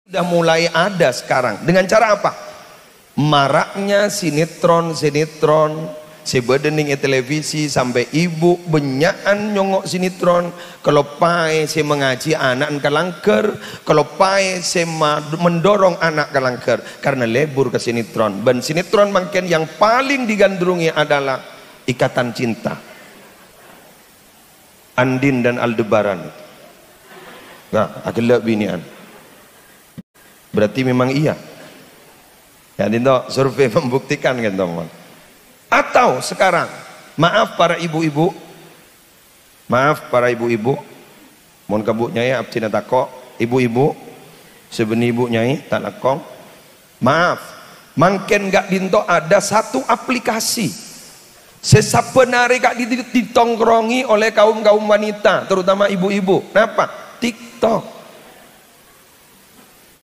Sudah mulai ada sekarang. Dengan cara apa? Maraknya sinetron-sinetron, sebedening televisi sampai ibu benyaan nyongok sinetron. Kalau pai saya mengaji anak kalangker, kalau pai saya mendorong anak kalangker karena lebur ke sinetron. Dan sinetron makin yang paling digandrungi adalah Ikatan Cinta, Andin dan Aldebaran. Nah, agelak binian. Berarti memang iya. Ya, itu survei membuktikan kan teman. Atau sekarang, maaf para ibu-ibu, mohon kabuk nyai abdina tako, ibu-ibu, sebeni ibu nyai tak lakong, maaf, mungkin gak dinto ada satu aplikasi sesapenari gak ditongkrongi oleh kaum wanita, terutama ibu-ibu. Kenapa? TikTok.